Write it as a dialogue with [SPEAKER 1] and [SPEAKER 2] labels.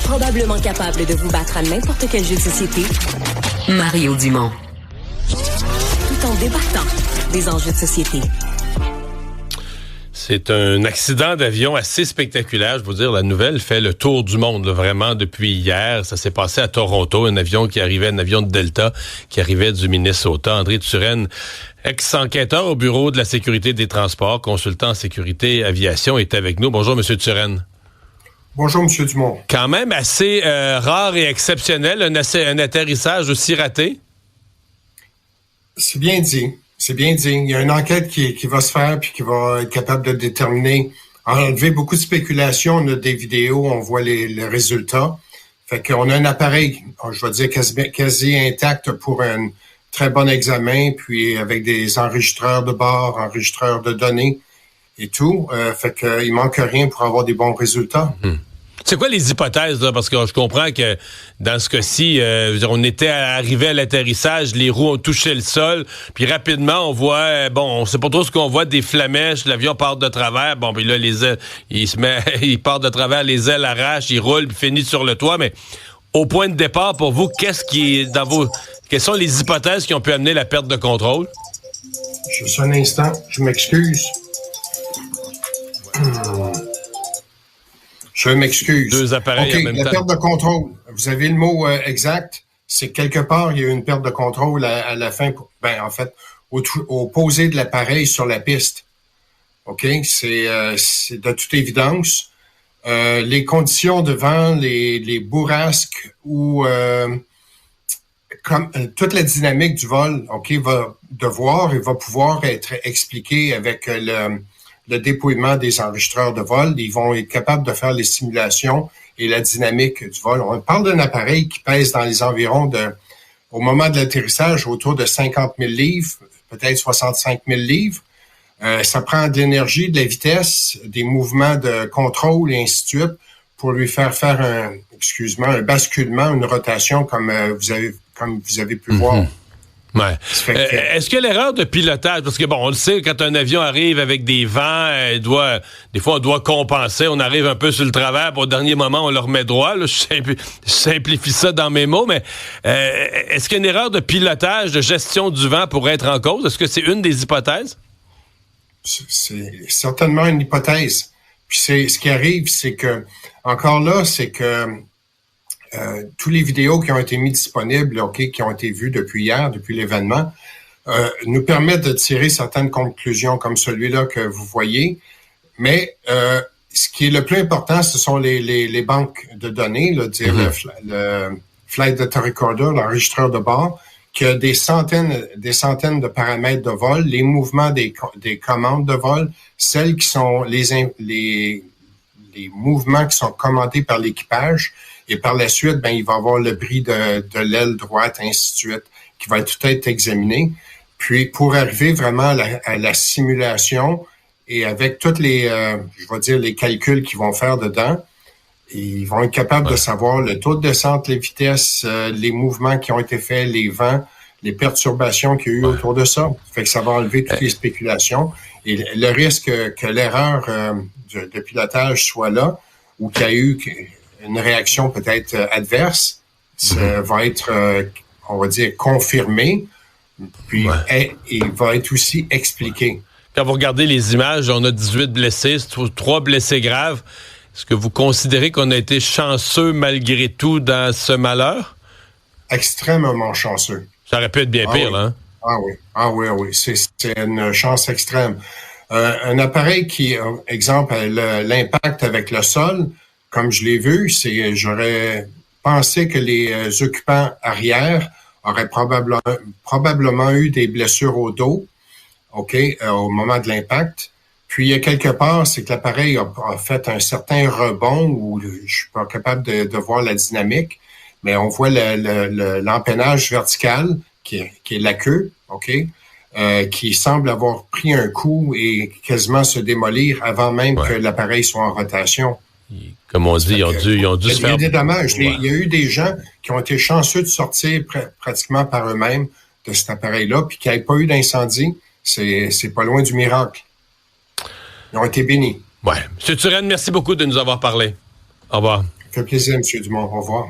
[SPEAKER 1] Probablement capable de vous battre à n'importe quel jeu de société, Mario Dumont. Tout en débattant des enjeux de société.
[SPEAKER 2] C'est un accident d'avion assez spectaculaire. Je veux dire, la nouvelle fait le tour du monde, là, vraiment, depuis hier. Ça s'est passé à Toronto, un avion de Delta, qui arrivait du Minnesota. André Turenne, ex-enquêteur au Bureau de la sécurité des transports, consultant en sécurité aviation, est avec nous. Bonjour, M. Turenne.
[SPEAKER 3] Bonjour, M. Dumont.
[SPEAKER 2] Quand même assez rare et exceptionnel, un atterrissage aussi raté?
[SPEAKER 3] C'est bien dit. C'est bien dit. Il y a une enquête qui va se faire puis qui va être capable de déterminer, enlever beaucoup de spéculations. On a des vidéos, on voit les résultats. Fait qu'on a un appareil, je vais dire quasi intact pour un très bon examen, puis avec des enregistreurs de bord, enregistreurs de données et tout. Fait qu'il manque rien pour avoir des bons résultats.
[SPEAKER 2] C'est quoi les hypothèses, là? Parce que je comprends que dans ce cas-ci, on était arrivé à l'atterrissage, les roues ont touché le sol, puis rapidement, on voit, on sait pas trop ce qu'on voit, des flamèches, l'avion part de travers, puis là, les ailes, il part de travers, les ailes arrachent, il roule, puis finit sur le toit, mais au point de départ, pour vous, quelles sont les hypothèses qui ont pu amener la perte de contrôle?
[SPEAKER 3] Juste un instant, je m'excuse. Je m'excuse.
[SPEAKER 2] Deux appareils en même temps.
[SPEAKER 3] La perte de contrôle. Vous avez le mot exact. C'est quelque part, il y a eu une perte de contrôle à la fin. En fait, au posé de l'appareil sur la piste. OK? C'est de toute évidence. Les conditions de vent, les bourrasques ou comme toute la dynamique du vol, OK, va pouvoir être expliquée avec le déploiement des enregistreurs de vol. Ils vont être capables de faire les simulations et la dynamique du vol. On parle d'un appareil qui pèse dans les environs au moment de l'atterrissage, autour de 50 000 livres, peut-être 65 000 livres. Ça prend de l'énergie, de la vitesse, des mouvements de contrôle et ainsi de suite pour lui faire un basculement, une rotation comme vous avez pu voir.
[SPEAKER 2] Ouais. Est-ce que l'erreur de pilotage, parce que on le sait, quand un avion arrive avec des vents, des fois on doit compenser, on arrive un peu sur le travers, puis au dernier moment on le remet droit, là, je simplifie ça dans mes mots, mais est-ce qu'une erreur de pilotage, de gestion du vent pourrait être en cause? Est-ce que c'est une des hypothèses?
[SPEAKER 3] C'est certainement une hypothèse. Puis ce qui arrive, c'est que, encore là, tous les vidéos qui ont été mises disponibles, qui ont été vues depuis hier, depuis l'événement, nous permettent de tirer certaines conclusions comme celui-là que vous voyez. Mais ce qui est le plus important, ce sont les banques de données, le Flight Data Recorder, l'enregistreur de bord, qui a des centaines de paramètres de vol, les mouvements des commandes de vol, celles qui sont les mouvements qui sont commandés par l'équipage. Et par la suite, il va y avoir le bris de l'aile droite, ainsi de suite, qui va tout être examiné. Puis, pour arriver vraiment à la simulation et avec toutes les calculs qu'ils vont faire dedans, ils vont être capables de savoir le taux de descente, les vitesses, les mouvements qui ont été faits, les vents, les perturbations qu'il y a eu autour de ça. Fait que ça va enlever toutes les spéculations. Et le risque que l'erreur de pilotage soit là, ou qu'il y a eu une réaction peut-être adverse, ça va être, on va dire, confirmé, puis il va être aussi expliqué.
[SPEAKER 2] Quand vous regardez les images, on a 18 blessés, 3 blessés graves. Est-ce que vous considérez qu'on a été chanceux malgré tout dans ce malheur?
[SPEAKER 3] Extrêmement chanceux.
[SPEAKER 2] Ça aurait pu être bien pire, là.
[SPEAKER 3] Hein? Ah oui. C'est une chance extrême. Un appareil qui, exemple, l'impact avec le sol, comme je l'ai vu, j'aurais pensé que les occupants arrière auraient probablement eu des blessures au dos, au moment de l'impact. Puis, il y a quelque part, c'est que l'appareil a fait un certain rebond où je suis pas capable de voir la dynamique, mais on voit l'empennage vertical qui est la queue, qui semble avoir pris un coup et quasiment se démolir avant même que l'appareil soit en rotation.
[SPEAKER 2] Comme on dit, ils ont dû se faire...
[SPEAKER 3] Il y a des dommages. Il y a eu des gens qui ont été chanceux de sortir pratiquement par eux-mêmes de cet appareil-là, puis qu'il n'y ait pas eu d'incendie. C'est pas loin du miracle. Ils ont été bénis.
[SPEAKER 2] Ouais. M. Turenne, merci beaucoup de nous avoir parlé. Au revoir.
[SPEAKER 3] Ça fait plaisir, M. Dumont. Au revoir.